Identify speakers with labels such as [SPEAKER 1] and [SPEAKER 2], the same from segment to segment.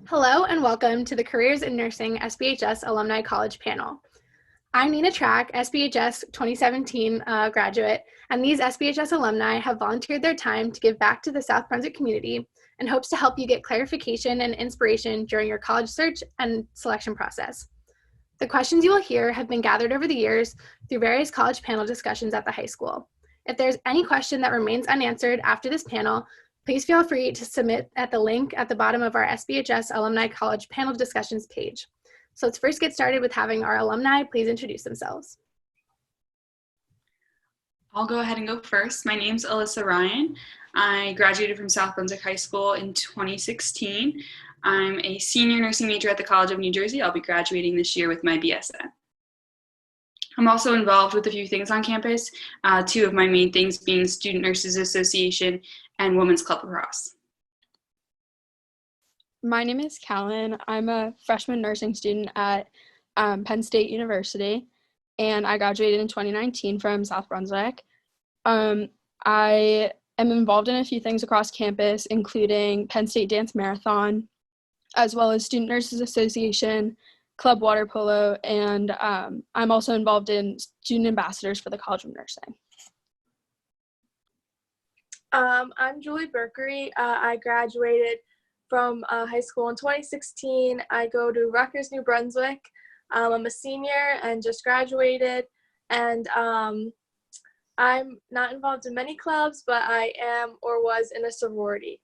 [SPEAKER 1] Hello and welcome to the Careers in Nursing SBHS Alumni College panel. I'm Nina Track, SBHS 2017 graduate, and these SBHS alumni have volunteered their time to give back to the South Brunswick community and hopes to help you get clarification and inspiration during your college search and selection process. The questions you will hear have been gathered over the years through various college panel discussions at the high school. If there's any question that remains unanswered after this panel, please feel free to submit at the link at the bottom of our SBHS Alumni College panel discussions page. So let's first get started with having our alumni please introduce themselves.
[SPEAKER 2] I'll go ahead and go first. My name's Alyssa Ryan. I graduated from South Brunswick High School in 2016. I'm a senior nursing major at the College of New Jersey. I'll be graduating this year with my BSN. I'm also involved with a few things on campus, two of my main things being Student Nurses Association and Women's Club Lacrosse.
[SPEAKER 3] My name is Callan. I'm a freshman nursing student at Penn State University, and I graduated in 2019 from South Brunswick. I am involved in a few things across campus, including Penn State Dance Marathon, as well as Student Nurses Association, Club Water Polo, and I'm also involved in student ambassadors for the College of Nursing.
[SPEAKER 4] I'm Julie Berkery. I graduated from high school in 2016. I go to Rutgers, New Brunswick. I'm a senior and just graduated, and I'm not involved in many clubs, but I am or was in a sorority.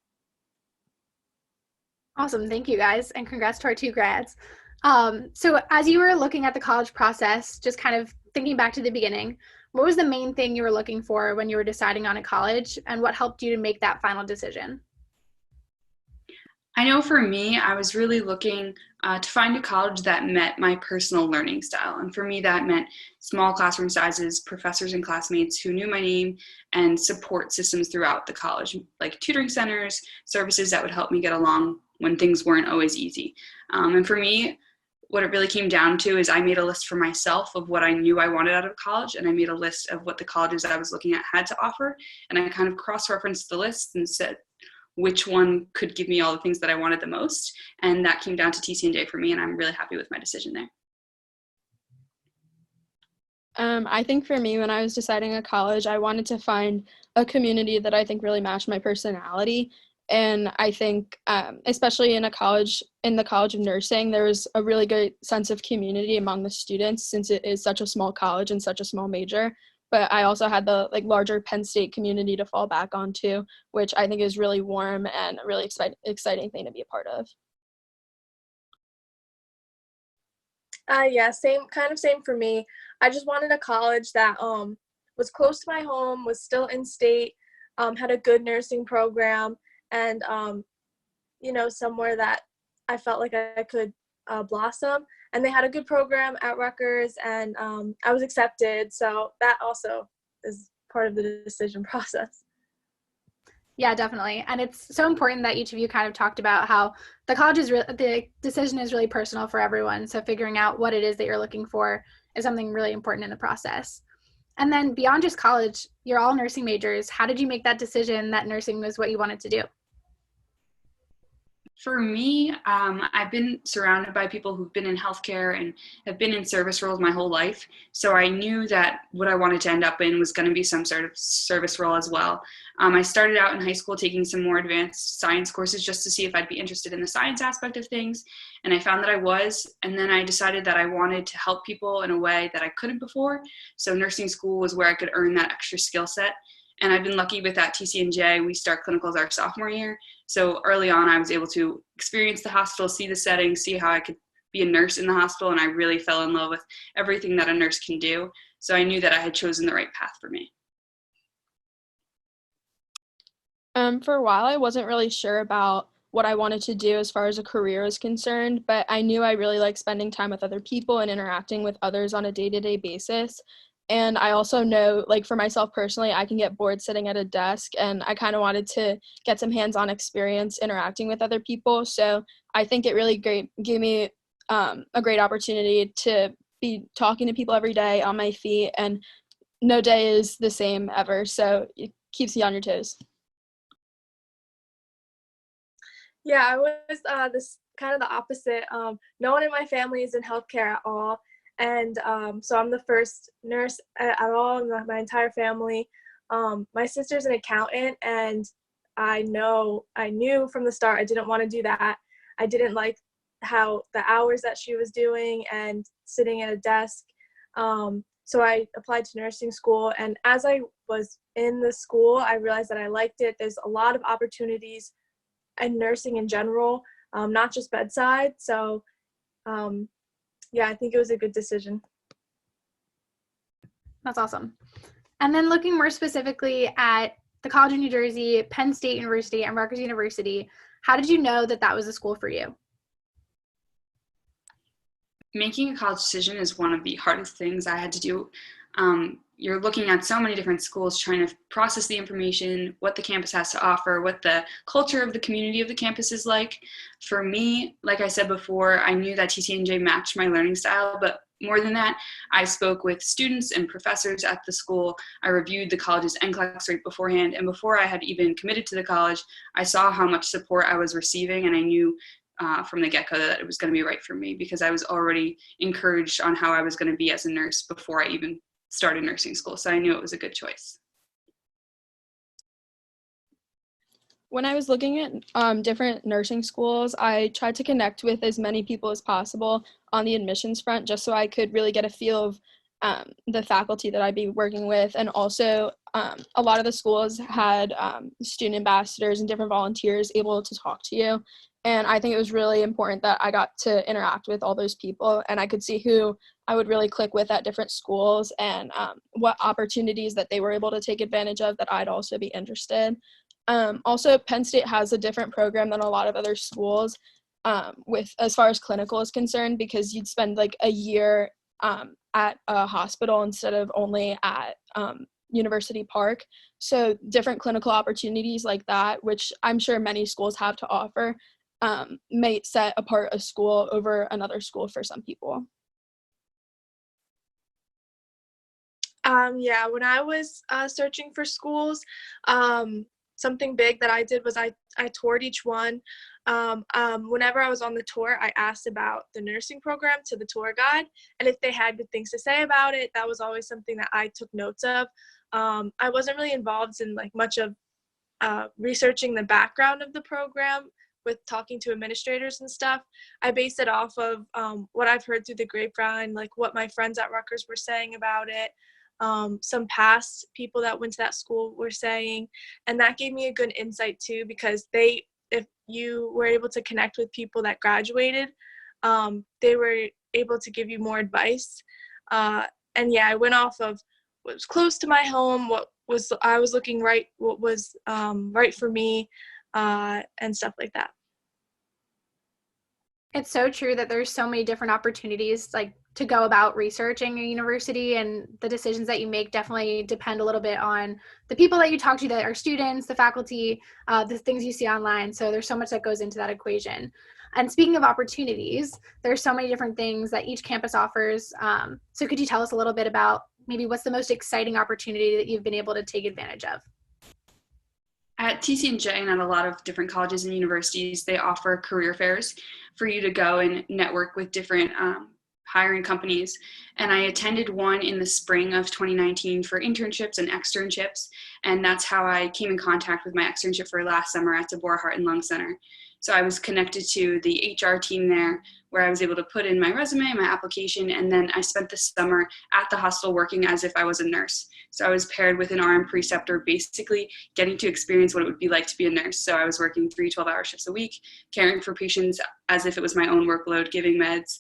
[SPEAKER 1] Awesome, thank you guys, and congrats to our two grads. So as you were looking at the college process, just kind of thinking back to the beginning, what was the main thing you were looking for when you were deciding on a college, and what helped you to make that final decision?
[SPEAKER 2] I know for me, I was really looking to find a college that met my personal learning style. And for me, that meant small classroom sizes, professors and classmates who knew my name, and support systems throughout the college, like tutoring centers, services that would help me get along when things weren't always easy. And for me, what it really came down to is I made a list for myself of what I knew I wanted out of college, and I made a list of what the colleges I was looking at had to offer, and I kind of cross-referenced the list and said which one could give me all the things that I wanted the most, and that came down to TCNJ for me, and I'm really happy with my decision there.
[SPEAKER 3] I think for me, when I was deciding a college, I wanted to find a community that I think really matched my personality. And I think, especially in the College of Nursing, there was a really good sense of community among the students since it is such a small college and such a small major. But I also had the larger Penn State community to fall back onto, which I think is really warm and a really exciting thing to be a part of.
[SPEAKER 4] Yeah, same for me. I just wanted a college that was close to my home, was still in state, had a good nursing program, and somewhere that I felt like I could blossom. And they had a good program at Rutgers, and I was accepted, so that also is part of the decision process.
[SPEAKER 1] Yeah, definitely. And it's so important that each of you kind of talked about how the decision is really personal for everyone. So figuring out what it is that you're looking for is something really important in the process. And then beyond just college, you're all nursing majors. How did you make that decision that nursing was what you wanted to do?
[SPEAKER 2] For me, I've been surrounded by people who've been in healthcare and have been in service roles my whole life. So I knew that what I wanted to end up in was going to be some sort of service role as well. I started out in high school taking some more advanced science courses just to see if I'd be interested in the science aspect of things. And I found that I was. And then I decided that I wanted to help people in a way that I couldn't before. So nursing school was where I could earn that extra skill set. And I've been lucky with that TCNJ. We start clinicals our sophomore year. So early on, I was able to experience the hospital, see the setting, see how I could be a nurse in the hospital. And I really fell in love with everything that a nurse can do. So I knew that I had chosen the right path for me.
[SPEAKER 3] For a while, I wasn't really sure about what I wanted to do as far as a career is concerned, but I knew I really liked spending time with other people and interacting with others on a day-to-day basis. And I also know, for myself personally, I can get bored sitting at a desk, and I kind of wanted to get some hands-on experience interacting with other people. So I think it really gave me a great opportunity to be talking to people every day on my feet, and no day is the same ever. So it keeps you on your toes.
[SPEAKER 4] Yeah, I was this kind of the opposite. No one in my family is in healthcare at all, and so I'm the first nurse at all in my entire family. My sister's an accountant, and I knew from the start I didn't want to do that. I didn't like how the hours that she was doing and sitting at a desk. So I applied to nursing school, and as I was in the school, I realized that I liked it. There's a lot of opportunities in nursing in general, not just bedside. So yeah, I think it was a good decision.
[SPEAKER 1] That's awesome. And then looking more specifically at the College of New Jersey, Penn State University, and Rutgers University, how did you know that that was a school for you?
[SPEAKER 2] Making a college decision is one of the hardest things I had to do. You're looking at so many different schools, trying to process the information, what the campus has to offer, what the culture of the community of the campus is like. For me, like I said before, I knew that TCNJ matched my learning style, but more than that, I spoke with students and professors at the school. I reviewed the college's NCLEX rate beforehand, and before I had even committed to the college, I saw how much support I was receiving, and I knew from the get-go that it was going to be right for me because I was already encouraged on how I was going to be as a nurse before I even started nursing school. So I knew it was a good choice.
[SPEAKER 3] When I was looking at different nursing schools, I tried to connect with as many people as possible on the admissions front just so I could really get a feel of the faculty that I'd be working with. And also a lot of the schools had student ambassadors and different volunteers able to talk to you. And I think it was really important that I got to interact with all those people and I could see who I would really click with at different schools and what opportunities that they were able to take advantage of that I'd also be interested. Also, Penn State has a different program than a lot of other schools with as far as clinical is concerned, because you'd spend like a year at a hospital instead of only at University Park. So different clinical opportunities like that, which I'm sure many schools have to offer, may set apart a school over another school for some people.
[SPEAKER 4] Yeah, when I was searching for schools, something big that I did was I toured each one. Whenever I was on the tour, I asked about the nursing program to the tour guide, and if they had good things to say about it, that was always something that I took notes of. I wasn't really involved in like much of researching the background of the program with talking to administrators and stuff. I based it off of what I've heard through the grapevine, like what my friends at Rutgers were saying about it. Some past people that went to that school were saying, and that gave me a good insight too, because if you were able to connect with people that graduated, they were able to give you more advice. And yeah, I went off of what was close to my home, what was right for me, and stuff like that.
[SPEAKER 1] It's so true that there's so many different opportunities like to go about researching a university, and the decisions that you make definitely depend a little bit on the people that you talk to that are students, the faculty, the things you see online. So there's so much that goes into that equation. And speaking of opportunities, there's so many different things that each campus offers. So could you tell us a little bit about maybe what's the most exciting opportunity that you've been able to take advantage of?
[SPEAKER 2] At TCNJ and at a lot of different colleges and universities, they offer career fairs for you to go and network with different hiring companies. And I attended one in the spring of 2019 for internships and externships. And that's how I came in contact with my externship for last summer at Deborah Heart and Lung Center. So I was connected to the HR team there, where I was able to put in my resume, my application, and then I spent the summer at the hospital working as if I was a nurse. So I was paired with an RN preceptor, basically getting to experience what it would be like to be a nurse. So I was working 3 12-hour shifts a week, caring for patients as if it was my own workload, giving meds,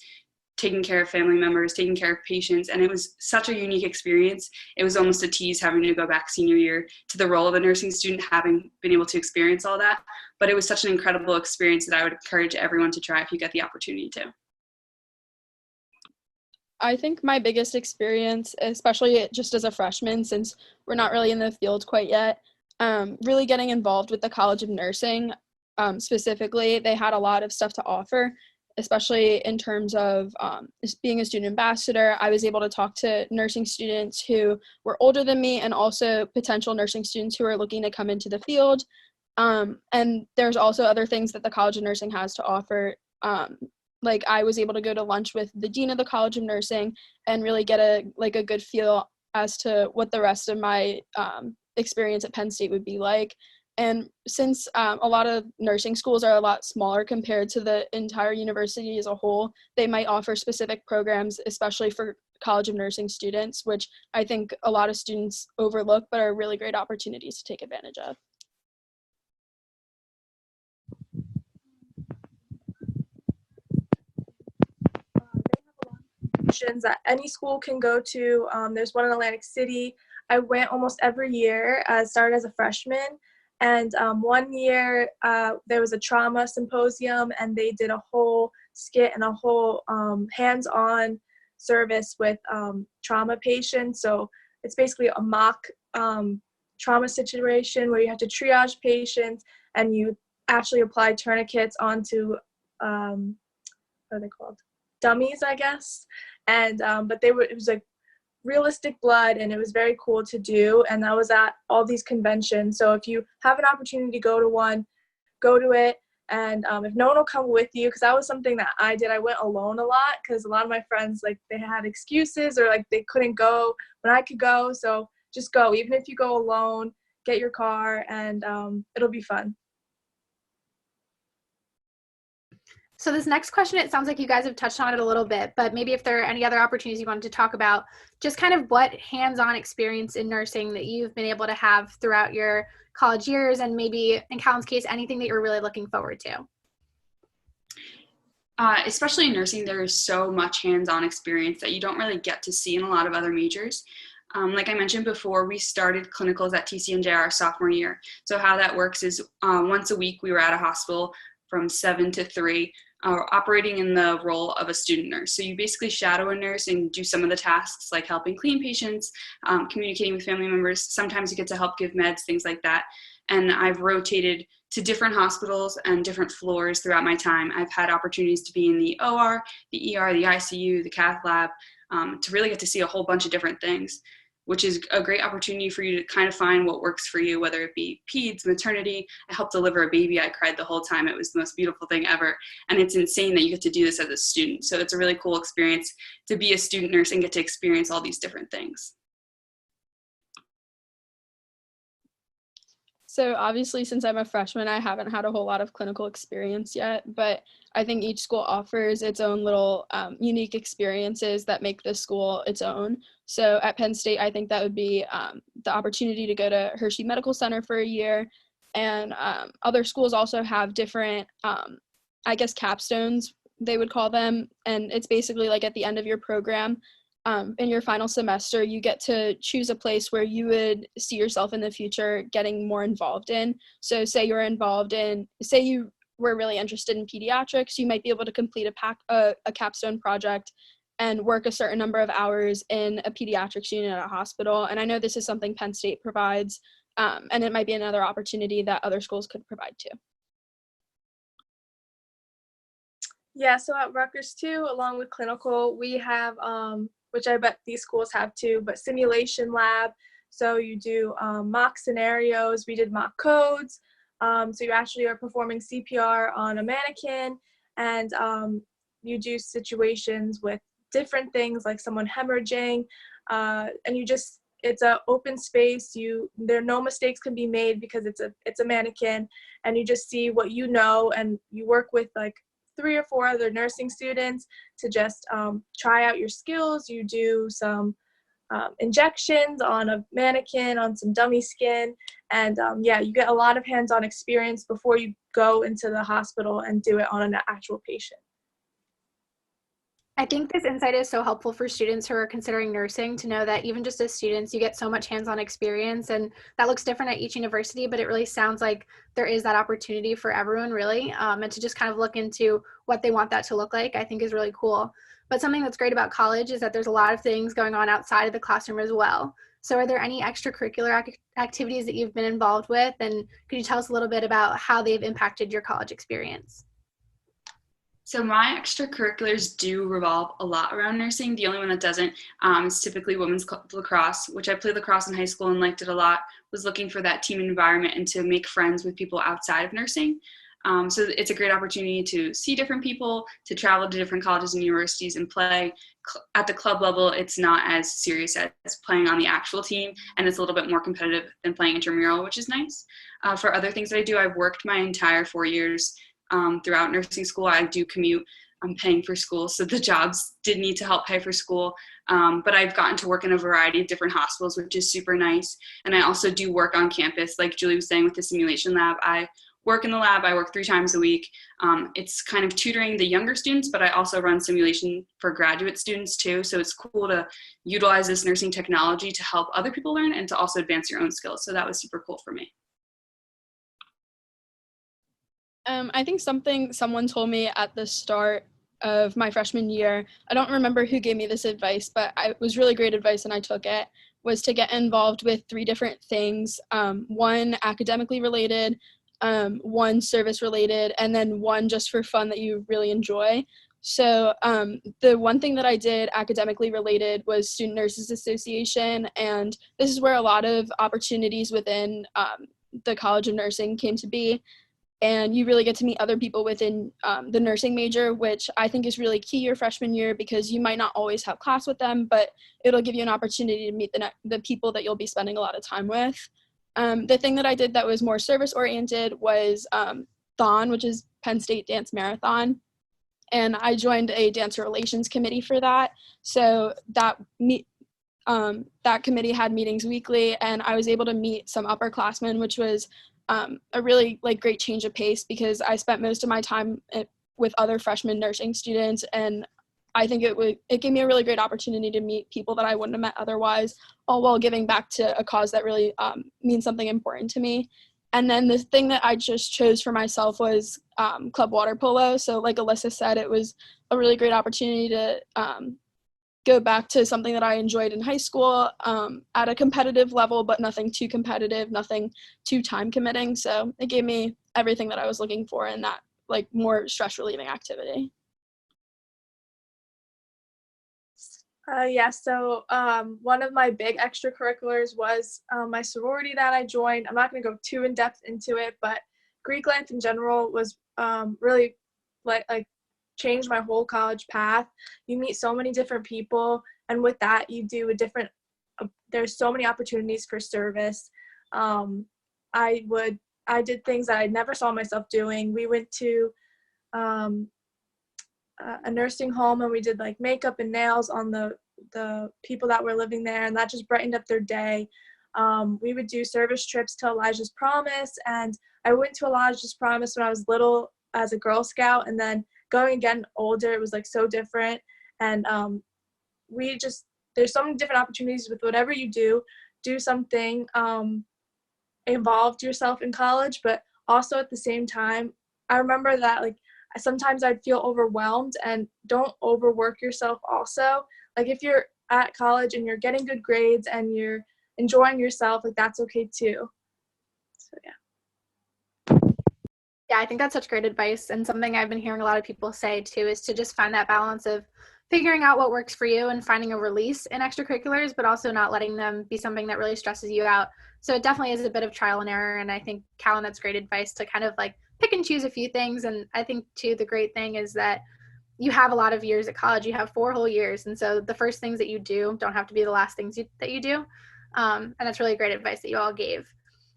[SPEAKER 2] taking care of family members, taking care of patients, and it was such a unique experience. It was almost a tease having to go back senior year to the role of a nursing student, having been able to experience all that. But it was such an incredible experience that I would encourage everyone to try if you get the opportunity to.
[SPEAKER 3] I think my biggest experience, especially just as a freshman, since we're not really in the field quite yet, really getting involved with the College of Nursing. Specifically, they had a lot of stuff to offer, especially in terms of being a student ambassador. I was able to talk to nursing students who were older than me and also potential nursing students who are looking to come into the field. And there's also other things that the College of Nursing has to offer. Like I was able to go to lunch with the dean of the College of Nursing and really get a good feel as to what the rest of my experience at Penn State would be like. And since a lot of nursing schools are a lot smaller compared to the entire university as a whole, they might offer specific programs, especially for College of Nursing students, which I think a lot of students overlook, but are really great opportunities to take advantage of.
[SPEAKER 4] That any school can go to. There's one in Atlantic City. I went almost every year. I started as a freshman, and one year there was a trauma symposium, and they did a whole skit and a whole hands-on service with trauma patients. So it's basically a mock trauma situation where you have to triage patients, and you actually apply tourniquets onto what are they called? Dummies, I guess. And but it was like realistic blood, and it was very cool to do. And I was at all these conventions. So if you have an opportunity to go to one, go to it. And if no one will come with you, because that was something that I did, I went alone a lot because a lot of my friends, like, they had excuses or like they couldn't go when I could go. So just go, even if you go alone, get your car, and it'll be fun.
[SPEAKER 1] So this next question, it sounds like you guys have touched on it a little bit, but maybe if there are any other opportunities you wanted to talk about, just kind of what hands-on experience in nursing that you've been able to have throughout your college years, and maybe in Callan's case, anything that you're really looking forward to.
[SPEAKER 2] Especially in nursing, there is so much hands-on experience that you don't really get to see in a lot of other majors. Like I mentioned before, we started clinicals at TCNJ our sophomore year. So how that works is once a week we were at a hospital from 7 to 3, operating in the role of a student nurse. So you basically shadow a nurse and do some of the tasks like helping clean patients, communicating with family members. Sometimes you get to help give meds, things like that. And I've rotated to different hospitals and different floors throughout my time. I've had opportunities to be in the OR, the ER, the ICU, the cath lab, to really get to see a whole bunch of different things, which is a great opportunity for you to kind of find what works for you, whether it be peds, maternity. I helped deliver a baby. I cried the whole time. It was the most beautiful thing ever. And it's insane that you get to do this as a student. So it's a really cool experience to be a student nurse and get to experience all these different things.
[SPEAKER 3] So obviously, since I'm a freshman, I haven't had a whole lot of clinical experience yet, but I think each school offers its own little unique experiences that make this school its own. So at Penn State, I think that would be the opportunity to go to Hershey Medical Center for a year. And other schools also have different, I guess, capstones, they would call them. And it's basically like at the end of your program, in your final semester, you get to choose a place where you would see yourself in the future getting more involved in. So say you were really interested in pediatrics, you might be able to complete a capstone project and work a certain number of hours in a pediatrics unit at a hospital. And I know this is something Penn State provides, and it might be another opportunity that other schools could provide too.
[SPEAKER 4] Yeah, so at Rutgers too, along with clinical, we have, which I bet these schools have too, but simulation lab. So you do mock scenarios. We did mock codes. So you actually are performing CPR on a mannequin, and you do situations with different things like someone hemorrhaging, and it's an open space. No mistakes can be made because it's a mannequin, and you just see what you know, and you work with like 3 or 4 other nursing students to just try out your skills. You do some injections on a mannequin, on some dummy skin, and you get a lot of hands-on experience before you go into the hospital and do it on an actual patient.
[SPEAKER 1] I think this insight is so helpful for students who are considering nursing to know that even just as students, you get so much hands-on experience, and that looks different at each university, but it really sounds like there is that opportunity for everyone really, and to just kind of look into what they want that to look like, I think is really cool. But something that's great about college is that there's a lot of things going on outside of the classroom as well. So are there any extracurricular activities that you've been involved with, and could you tell us a little bit about how they've impacted your college experience?
[SPEAKER 2] So my extracurriculars do revolve a lot around nursing. The only one that doesn't is typically women's lacrosse, which I played lacrosse in high school and liked it a lot. was looking for that team environment and to make friends with people outside of nursing. So it's a great opportunity to see different people, to travel to different colleges and universities and play. At the club level, it's not as serious as playing on the actual team, and it's a little bit more competitive than playing intramural, which is nice. For other things that I do, I've worked my entire 4 years throughout nursing school. I do commute. I'm paying for school, so the jobs did need to help pay for school. But I've gotten to work in a variety of different hospitals, which is super nice. And I also do work on campus, like Julie was saying with the simulation lab. I work in the lab. I work 3 times a week. It's kind of tutoring the younger students, but I also run simulation for graduate students too. So it's cool to utilize this nursing technology to help other people learn and to also advance your own skills. So that was super cool for me.
[SPEAKER 3] I think something someone told me at the start of my freshman year, I don't remember who gave me this advice, but it was really great advice and I took it, was to get involved with 3 different things. 1 academically related, 1 service related, and then 1 just for fun that you really enjoy. So the one thing that I did academically related was Student Nurses Association, and this is where a lot of opportunities within the College of Nursing came to be. And you really get to meet other people within the nursing major, which I think is really key your freshman year, because you might not always have class with them, but it'll give you an opportunity to meet the people that you'll be spending a lot of time with. The thing that I did that was more service-oriented was THON, which is Penn State Dance Marathon. And I joined a dancer relations committee for that. So that committee had meetings weekly, and I was able to meet some upperclassmen, which was a really great change of pace, because I spent most of my time with other freshman nursing students, and I think it gave me a really great opportunity to meet people that I wouldn't have met otherwise, all while giving back to a cause that really means something important to me. And then the thing that I just chose for myself was club water polo. So like Alyssa said, it was a really great opportunity to go back to something that I enjoyed in high school at a competitive level, but nothing too competitive, nothing too time committing. So it gave me everything that I was looking for in that more stress relieving activity.
[SPEAKER 4] So one of my big extracurriculars was my sorority that I joined. I'm not going to go too in depth into it, but Greek life in general was really changed my whole college path. You meet so many different people, and with that you do there's so many opportunities for service. I did things that I never saw myself doing. We went to a nursing home, and we did makeup and nails on the people that were living there, and that just brightened up their day. We would do service trips to Elijah's Promise, and I went to Elijah's Promise when I was little as a Girl Scout, and then going again older, it was so different. And there's so many different opportunities with whatever you do something involved yourself in college, but also at the same time, I remember that sometimes I'd feel overwhelmed, and don't overwork yourself also. If you're at college and you're getting good grades and you're enjoying yourself, that's okay too. So yeah.
[SPEAKER 1] Yeah, I think that's such great advice, and something I've been hearing a lot of people say too is to just find that balance of figuring out what works for you and finding a release in extracurriculars, but also not letting them be something that really stresses you out. So it definitely is a bit of trial and error, and I think, Callan, that's great advice to kind of pick and choose a few things. And I think too, the great thing is that you have a lot of years at college. You have 4 whole years, and so the first things that you do don't have to be the last things that you do. And that's really great advice that you all gave.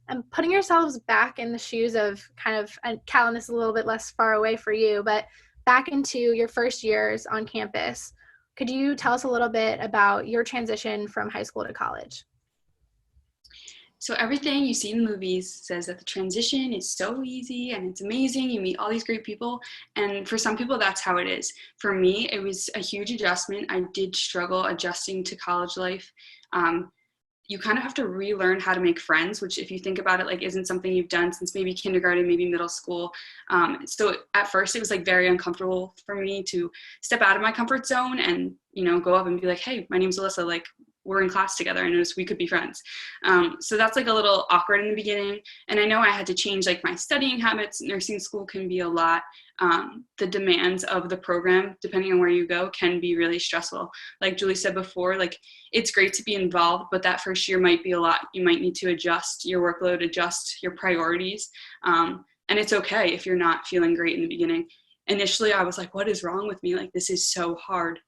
[SPEAKER 1] And putting yourselves back in the shoes of and Callan, this is a little bit less far away for you, but back into your first years on campus, could you tell us a little bit about your transition from high school to college?
[SPEAKER 2] So everything you see in movies says that the transition is so easy and it's amazing. You meet all these great people. And for some people, that's how it is. For me, it was a huge adjustment. I did struggle adjusting to college life. You kind of have to relearn how to make friends, which if you think about it, isn't something you've done since maybe kindergarten, maybe middle school. So at first it was very uncomfortable for me to step out of my comfort zone and, go up and be like, hey, my name's Alyssa. we're in class together. I noticed we could be friends. So that's like a little awkward in the beginning. And I know I had to change like my studying habits. Nursing school can be a lot. The demands of the program, depending on where you go, can be really stressful. Like Julie said before, like it's great to be involved, but that first year might be a lot. You might need to adjust your workload, adjust your priorities. And it's okay if you're not feeling great in the beginning. Initially, I was like, what is wrong with me? Like, this is so hard.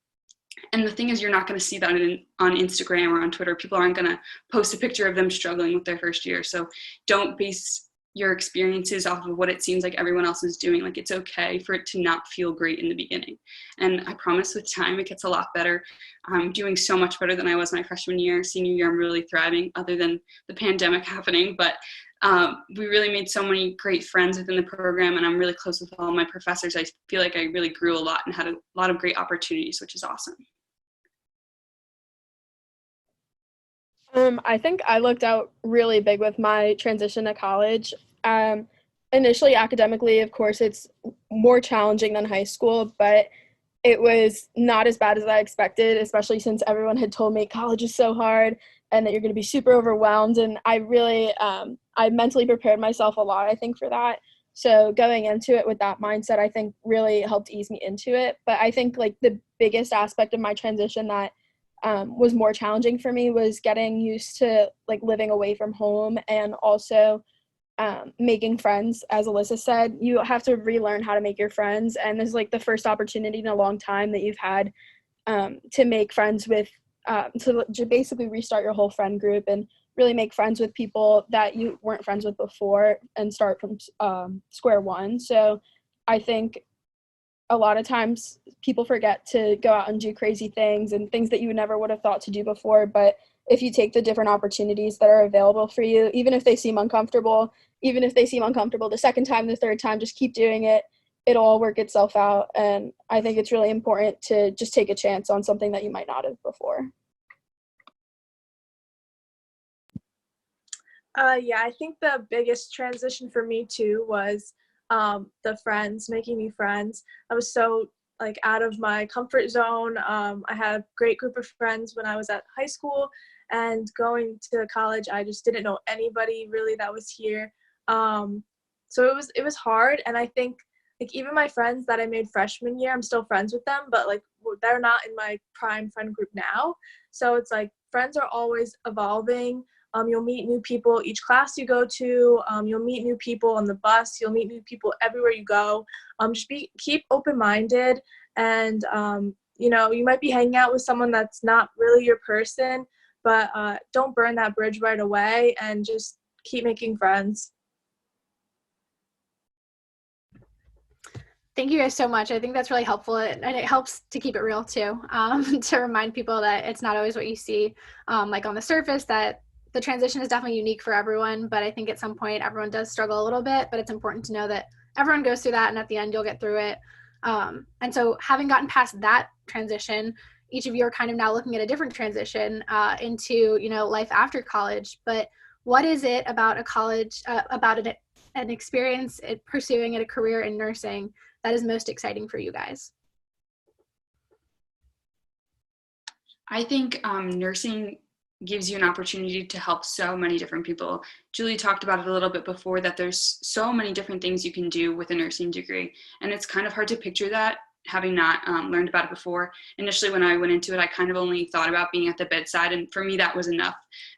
[SPEAKER 2] And the thing is, you're not going to see that on Instagram or on Twitter. People aren't going to post a picture of them struggling with their first year. So don't base your experiences off of what it seems like everyone else is doing. Like, it's okay for it to not feel great in the beginning. And I promise with time, it gets a lot better. I'm doing so much better than I was my freshman year. Senior year, I'm really thriving, other than the pandemic happening. But we really made so many great friends within the program, and I'm really close with all my professors. I feel like I really grew a lot and had a lot of great opportunities, which is awesome.
[SPEAKER 3] I think I looked out really big with my transition to college. Initially, academically, of course, it's more challenging than high school, but it was not as bad as I expected, especially since everyone had told me college is so hard and that you're going to be super overwhelmed. And I really, I mentally prepared myself a lot, I think, for that. So going into it with that mindset, I think really helped ease me into it. But I think like the biggest aspect of my transition that was more challenging for me was getting used to like living away from home, and also making friends. As Alyssa said, you have to relearn how to make your friends, and this is like the first opportunity in a long time that you've had to make friends with, to basically restart your whole friend group and really make friends with people that you weren't friends with before and start from square one. So I think a lot of times people forget to go out and do crazy things and things that you never would have thought to do before. But if you take the different opportunities that are available for you, even if they seem uncomfortable the second time, the third time, just keep doing it. It'll all work itself out. And I think it's really important to just take a chance on something that you might not have before.
[SPEAKER 4] Yeah, I think the biggest transition for me too was the friends, making new friends. I was so like out of my comfort zone. I had a great group of friends when I was at high school, and going to college, I just didn't know anybody really that was here. So it was hard, and I think like even my friends that I made freshman year, I'm still friends with them, but like they're not in my prime friend group now. So it's like friends are always evolving. You'll meet new people each class you go to. You'll meet new people on the bus. You'll meet new people everywhere you go. Keep open-minded, and you know, you might be hanging out with someone that's not really your person, but don't burn that bridge right away, and just keep making friends.
[SPEAKER 1] Thank you guys so much. I think that's really helpful, and it helps to keep it real too, to remind people that it's not always what you see, like on the surface, that the transition is definitely unique for everyone, but I think at some point everyone does struggle a little bit, but it's important to know that everyone goes through that, and at the end you'll get through it. And so having gotten past that transition, each of you are kind of now looking at a different transition into, you know, life after college. But what is it about a college, about an experience pursuing a career in nursing that is most exciting for you guys?
[SPEAKER 2] I think nursing gives you an opportunity to help so many different people. Julie talked about it a little bit before, that there's so many different things you can do with a nursing degree. And it's kind of hard to picture that, having not learned about it before. Initially, when I went into it, I kind of only thought about being at the bedside. And for me, that was enough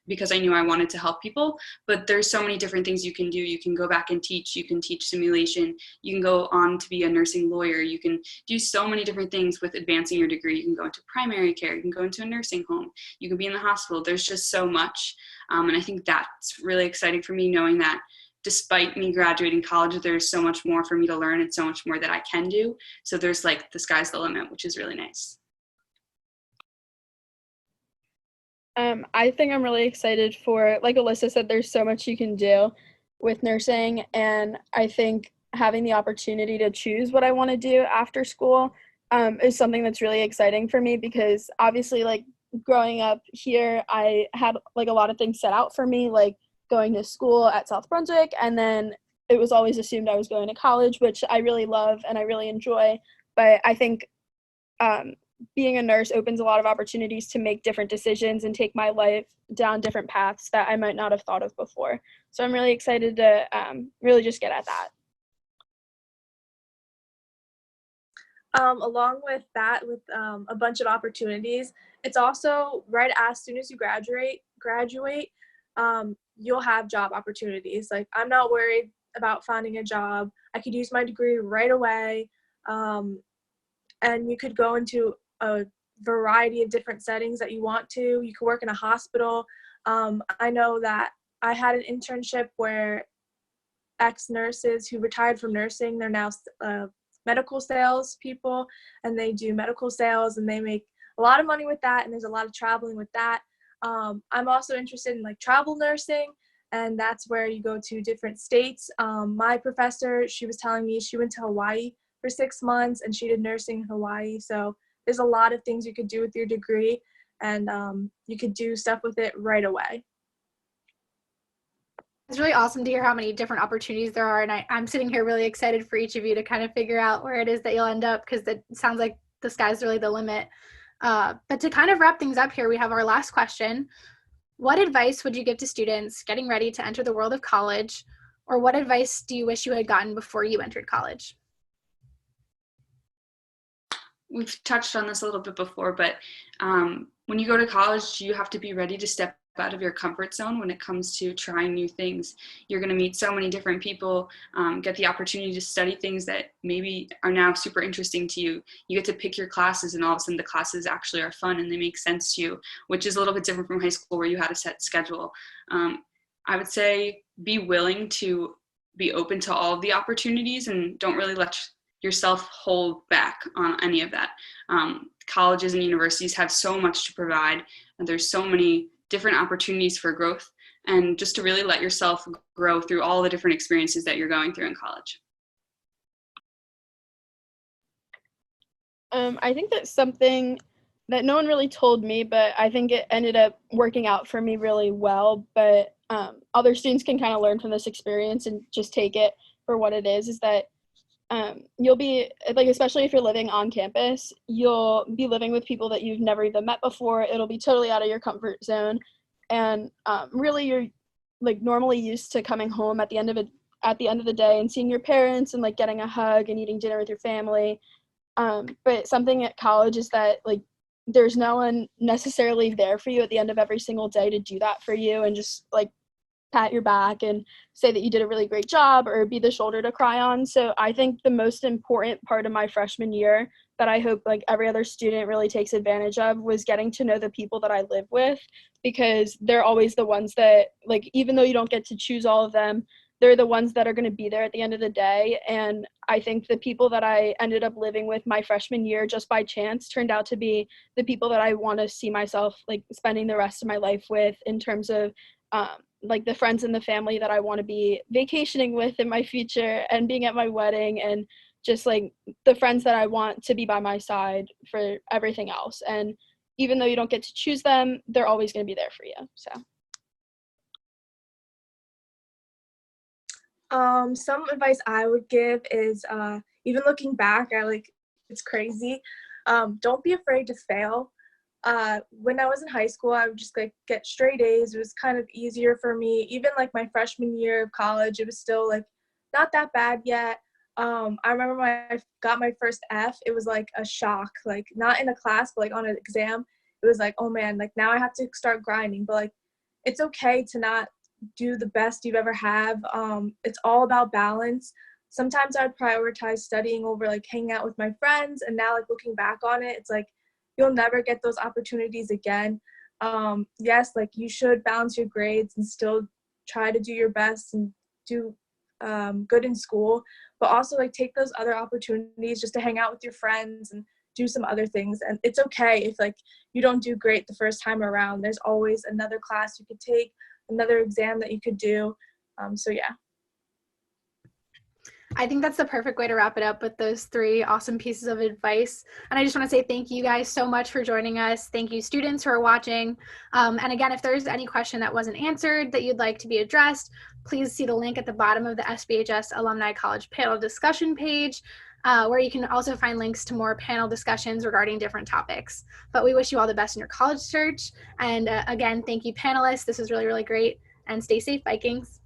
[SPEAKER 2] because I knew I wanted to help people. But there's so many different things you can do. You can go back and teach. You can teach simulation. You can go on to be a nursing lawyer. You can do so many different things with advancing your degree. You can go into primary care. You can go into a nursing home. You can be in the hospital. There's just so much. And I think that's really exciting for me, knowing that despite me graduating college, there's so much more for me to learn and so much more that I can do. So there's like the sky's the limit, which is really nice.
[SPEAKER 3] I think I'm really excited for, like Alyssa said, there's so much you can do with nursing. And I think having the opportunity to choose what I want to do after school is something that's really exciting for me, because obviously like growing up here, I had like a lot of things set out for me, like going to school at South Brunswick, and then it was always assumed I was going to college, which I really love and I really enjoy. But I think being a nurse opens a lot of opportunities to make different decisions and take my life down different paths that I might not have thought of before. So I'm really excited to really just get at that.
[SPEAKER 4] Along with that, with a bunch of opportunities, it's also right as soon as you graduate, you'll have job opportunities. Like, I'm not worried about finding a job. I could use my degree right away, and you could go into a variety of different settings that you want to. You could work in a hospital. I know that I had an internship where ex-nurses who retired from nursing, they're now medical sales people, and they do medical sales, and they make a lot of money with that, and there's a lot of traveling with that. I'm also interested in like travel nursing, and that's where you go to different states. My professor, she was telling me she went to Hawaii for 6 months, and she did nursing in Hawaii. So there's a lot of things you could do with your degree, and you could do stuff with it right away.
[SPEAKER 1] It's really awesome to hear how many different opportunities there are, and I'm sitting here really excited for each of you to kind of figure out where it is that you'll end up, because it sounds like the sky's really the limit. But to kind of wrap things up here, we have our last question. What advice would you give to students getting ready to enter the world of college, or what advice do you wish you had gotten before you entered college?
[SPEAKER 2] We've touched on this a little bit before, but when you go to college, you have to be ready to step out of your comfort zone when it comes to trying new things. You're going to meet so many different people, get the opportunity to study things that maybe are now super interesting to you. You get to pick your classes, and all of a sudden the classes actually are fun and they make sense to you, which is a little bit different from high school where you had a set schedule. I would say be willing to be open to all of the opportunities, and don't really let yourself hold back on any of that. Colleges and universities have so much to provide, and there's so many different opportunities for growth, and just to really let yourself grow through all the different experiences that you're going through in college.
[SPEAKER 3] I think that's something that no one really told me, but I think it ended up working out for me really well. But other students can kind of learn from this experience and just take it for what it is that you'll be, like, especially if you're living on campus, you'll be living with people that you've never even met before. It'll be totally out of your comfort zone. And really, you're like normally used to coming home at the end of the day and seeing your parents and like getting a hug and eating dinner with your family. But something at college is that like there's no one necessarily there for you at the end of every single day to do that for you and just like pat your back and say that you did a really great job or be the shoulder to cry on. So I think the most important part of my freshman year that I hope like every other student really takes advantage of was getting to know the people that I live with, because they're always the ones that, like, even though you don't get to choose all of them, they're the ones that are going to be there at the end of the day. And I think the people that I ended up living with my freshman year just by chance turned out to be the people that I want to see myself like spending the rest of my life with, in terms of like the friends and the family that I want to be vacationing with in my future and being at my wedding, and just like the friends that I want to be by my side for everything else. And even though you don't get to choose them, they're always going to be there for you. So
[SPEAKER 4] some advice I would give is even looking back, it's crazy. Don't be afraid to fail. When I was in high school, I would just like get straight A's. It was kind of easier for me. Even like my freshman year of college, it was still like not that bad yet. I remember when I got my first F, it was like a shock, like not in a class, but like on an exam. It was like, oh man, like now I have to start grinding. But like, it's okay to not do the best you've ever have. It's all about balance. Sometimes I'd prioritize studying over like hanging out with my friends. And now like looking back on it, it's like, you'll never get those opportunities again. Yes, like you should balance your grades and still try to do your best and do good in school, but also like take those other opportunities just to hang out with your friends and do some other things. And it's okay if like you don't do great the first time around. There's always another class you could take, another exam that you could do. So yeah.
[SPEAKER 1] I think that's the perfect way to wrap it up with those 3 awesome pieces of advice. And I just want to say thank you guys so much for joining us. Thank you, students who are watching. And again, if there's any question that wasn't answered that you'd like to be addressed, please see the link at the bottom of the SBHS Alumni College panel discussion page. where you can also find links to more panel discussions regarding different topics. But we wish you all the best in your college search. And again, thank you, panelists. This was really, really great. And stay safe, Vikings.